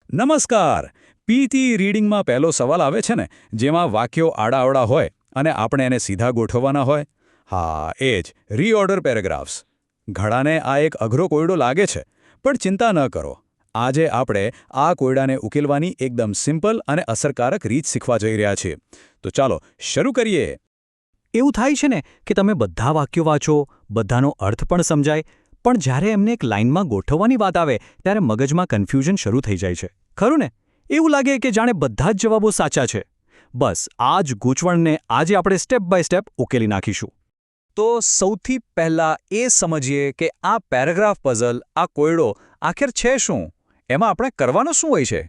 નમસ્કાર. પીટી રીડિંગમાં પહેલો સવાલ આવે છે ને, જેમાં વાક્યો આડાઅવળા હોય અને આપણે એને સીધા ગોઠવવાના હોય. હા, એ જ રીઓર્ડર પેરેગ્રાફ્સ. ઘણાને આ એક અઘરો કોયડો લાગે છે, પણ ચિંતા ન કરો. આજે આપણે આ કોયડાને ઉકેલવાની એકદમ સિમ્પલ અને અસરકારક રીત શીખવા જઈ રહ્યા છીએ. તો ચાલો શરૂ કરીએ. એવું થાય છે ને કે તમે બધા વાક્યો વાંચો, બધાનો અર્થ પણ સમજાય, પણ જ્યારે એમને એક લાઇનમાં ગોઠવવાની વાત આવે ત્યારે મગજમાં કન્ફ્યુઝન શરૂ થઈ જાય છે. ખરું ને? એવું લાગે કે જાણે બધા જ જવાબો સાચા છે. બસ આ જ ગૂંચવણને આજે આપણે સ્ટેપ બાય સ્ટેપ ઉકેલી નાખીશું. તો સૌથી પહેલા એ સમજીએ કે આ પેરેગ્રાફ પઝલ, આ કોયડો આખિર છે શું? એમાં આપણે કરવાનું શું હોય છે?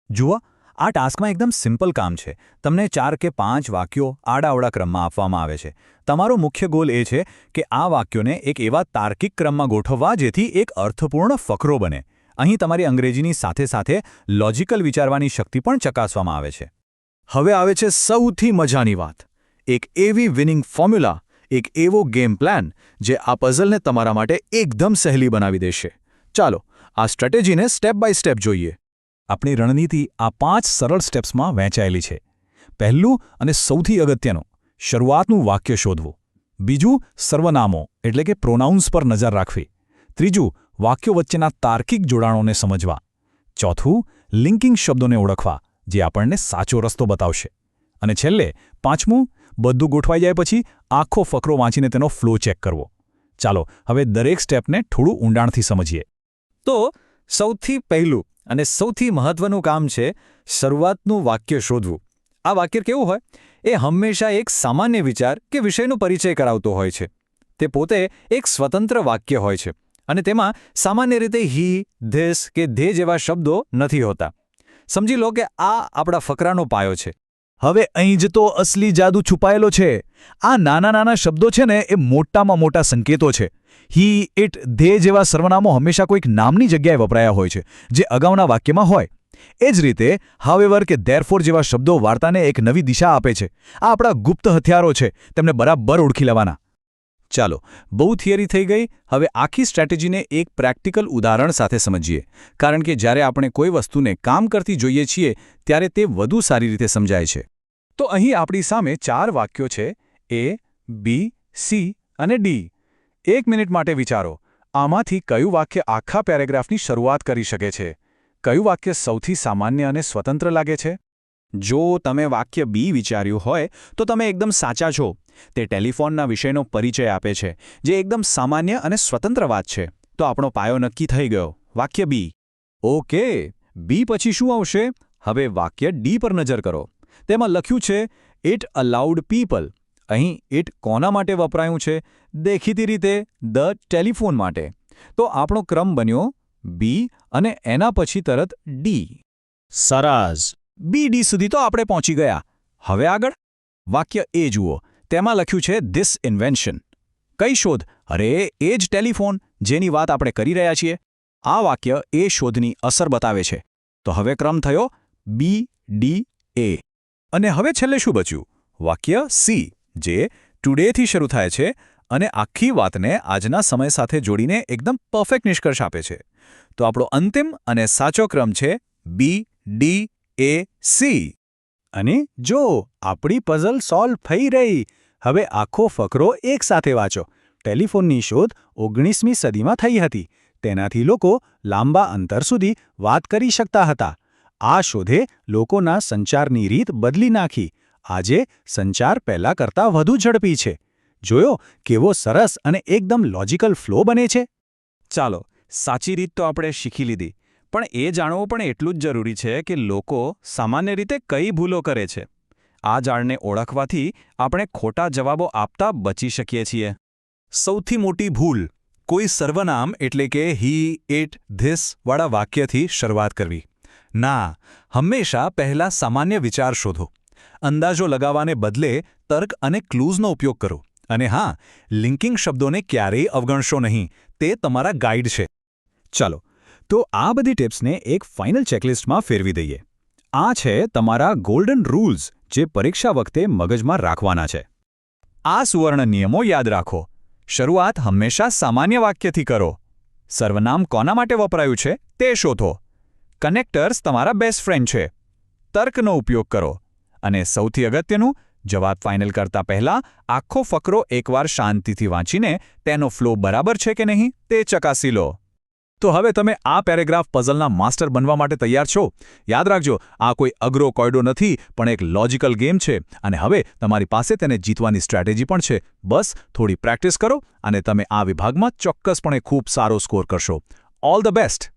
જુઓ, આ ટાસ્કમાં એકદમ સિમ્પલ કામ છે. તમને 4 કે 5 વાક્યો આડાઅવળા ક્રમમાં આપવામાં આવે છે. તમારો મુખ્ય ગોલ એ છે કે આ વાક્યોને એક એવા તાર્કિક ક્રમમાં ગોઠવવા જેથી એક અર્થપૂર્ણ ફકરો બને. અહીં તમારી અંગ્રેજીની સાથે સાથે લોજિકલ વિચારવાની શક્તિ પણ ચકાસવામાં આવે છે. હવે આવે છે સૌથી મજાની વાત. એક એવી વિનિંગ ફોર્મ્યુલા, એક એવો ગેમ પ્લાન જે આ પઝલને તમારા માટે એકદમ સહેલી બનાવી દેશે. ચાલો આ સ્ટ્રેટેજીને સ્ટેપ બાય સ્ટેપ જોઈએ. આપણી રણનીતિ આ 5 સરળ સ્ટેપ્સમાં વહેંચાયેલી છે. પહેલું અને સૌથી અગત્યનું, શરૂઆતનું વાક્ય શોધવું. બીજું, સર્વનામો એટલે કે પ્રોનાઉન્સ પર નજર રાખવી. ત્રીજું, વાક્યો વચ્ચેના તાર્કિક જોડાણોને સમજવા. ચોથું, લિંકિંગ શબ્દોને ઓળખવા, જે આપણને સાચો રસ્તો બતાવશે. અને છેલ્લે, પાંચમું, બધું ગોઠવાઈ જાય પછી આખો ફકરો વાંચીને તેનો ફ્લો ચેક કરવો. ચાલો હવે દરેક સ્ટેપને થોડું ઊંડાણથી સમજીએ. તો સૌથી પહેલું અને સૌથી મહત્વનું કામ છે શરૂઆતનું વાક્ય શોધવું. આ વાક્ય કેવું હોય? એ હંમેશા એક સામાન્ય વિચાર કે વિષયનો પરિચય કરાવતો હોય છે. તે પોતે એક સ્વતંત્ર વાક્ય હોય છે અને તેમાં સામાન્ય રીતે હી, ધીસ કે ધે જેવા શબ્દો નથી હોતા. સમજી લો કે આ આપણા ફકરાનો પાયો છે. હવે અહીં જ તો અસલી જાદુ છુપાયેલો છે. આ નાના નાના શબ્દો છે ને એ મોટામાં મોટા સંકેતો છે. હી, ઇટ, ધે જેવા સર્વનામો હંમેશા કોઈક નામની જગ્યાએ વપરાયા હોય છે, જે અગાઉના વાક્યમાં હોય. એ જ રીતે હાવેવર કે ધેરફોર જેવા શબ્દો વાર્તાને એક નવી દિશા આપે છે. આ આપણા ગુપ્ત હથિયારો છે, તેમને બરાબર ઓળખી લેવાના. ચાલો, બહુ થિયરી થઈ ગઈ. હવે આખી સ્ટ્રેટેજીને એક પ્રેક્ટિકલ ઉદાહરણ સાથે સમજીએ. કારણ કે જ્યારે આપણે કોઈ વસ્તુને કામ કરતી જોઈએ છીએ ત્યારે તે વધુ સારી રીતે સમજાય છે. તો અહીં આપણી સામે 4 વાક્યો છે, એ, બી, સી અને ડી. 1 મિનિટ માટે વિચારો, આમાંથી કયું વાક્ય આખા પેરેગ્રાફની શરૂઆત કરી શકે છે? કયું વાક્ય સૌથી સામાન્ય અને સ્વતંત્ર લાગે છે? જો તમે વાક્ય બી વિચાર્યું હોય તો તમે એકદમ સાચા છો. તે ટેલિફોનના વિષયનો પરિચય આપે છે, જે એકદમ સામાન્ય અને સ્વતંત્ર વાત છે. તો આપણો પાયો નક્કી થઈ ગયો, વાક્ય બી. ઓકે, બી પછી શું આવશે? હવે વાક્ય ડી પર નજર કરો. તેમાં લખ્યું છે ઇટ અલાઉડ પીપલ. અહીં ઇટ કોના માટે વપરાયું છે? દેખીતી રીતે ધ ટેલિફોન માટે. તો આપણો ક્રમ બન્યો બી અને એના પછી તરત ડી. સરસ, બી ડી સુધી તો આપણે પહોંચી ગયા. હવે આગળ વાક્ય એ જુઓ. તેમાં લખ્યું છે ધીસ ઇન્વેન્શન. કઈ શોધ? અરે એ જ ટેલિફોન જેની વાત આપણે કરી રહ્યા છીએ. આ વાક્ય એ શોધની અસર બતાવે છે. તો હવે ક્રમ થયો બી, ડી, એ. અને હવે છેલ્લે શું બચ્યું? વાક્ય સી, જે ટુડેથી શરૂ થાય છે અને આખી વાતને આજના સમય સાથે જોડીને એકદમ પરફેક્ટ નિષ્કર્ષ આપે છે. તો આપણો અંતિમ અને સાચો ક્રમ છે બી, ડી, એ, સી. અને જો આપણી પઝલ સોલ્વ થઈ રહી. હવે આખો ફકરો એકસાથે વાંચો. ટેલિફોનની શોધ 19મી સદીમાં થઈ હતી. તેનાથી લોકો લાંબા અંતર સુધી વાત કરી શકતા હતા. આ શોધે લોકોના સંચારની રીત બદલી નાખી. આજે સંચાર પહેલા કરતાં વધુ ઝડપી છે. જોયો કેવો સરસ અને એકદમ લોજિકલ ફ્લો બને છે? ચાલો, સાચી રીત તો આપણે શીખી લીધી. પણ એ જાણવું પણ એટલું જ જરૂરી છે કે લોકો સામાન્ય રીતે કઈ ભૂલો કરે છે. આ જાળને ઓળખવાથી આપણે ખોટા જવાબો આપતા બચી શકીએ છીએ. સૌથી મોટી ભૂલ, કોઈ સર્વનામ એટલે કે હી, ઇટ, ધીસ વાળા વાક્યથી શરૂઆત કરવી. ના, હંમેશા પહેલા સામાન્ય વિચાર શોધો. અંદાજો લગાવવાને બદલે તર્ક અને ક્લૂઝનો ઉપયોગ કરો. અને હા, લિંકિંગ શબ્દોને ક્યારેય અવગણશો નહીં. તે તમારા ગાઈડ છે. ચાલો, તો આ બધી ટિપ્સને એક ફાઇનલ ચેકલિસ્ટમાં ફેરવી દઈએ. આ છે તમારા ગોલ્ડન રૂલ્સ, જે પરીક્ષા વખતે મગજમાં રાખવાના છે. આ સુવર્ણ નિયમો યાદ રાખો. શરૂઆત હંમેશા સામાન્ય વાક્યથી કરો. સર્વનામ કોના માટે વપરાયું છે તે શોધો. કનેક્ટર્સ તમારા બેસ્ટ ફ્રેન્ડ છે. તર્કનો ઉપયોગ કરો. અને સૌથી અગત્યનું, જવાબ ફાઇનલ કરતા પહેલા આખો ફકરો એકવાર શાંતિથી વાંચીને તેનો ફ્લો બરાબર છે કે નહીં તે ચકાસી લો. તો હવે તમે આ પેરેગ્રાફ પઝલના માસ્ટર બનવા માટે તૈયાર છો? યાદ રાખજો, આ કોઈ અઘરો કોયડો નથી, પણ એક લોજિકલ ગેમ છે. અને હવે તમારી પાસે તેને જીતવાની સ્ટ્રેટેજી પણ છે. બસ થોડી પ્રેક્ટિસ કરો અને તમે આ વિભાગમાં ચોક્કસપણે ખૂબ સારો સ્કોર કરશો. All the best.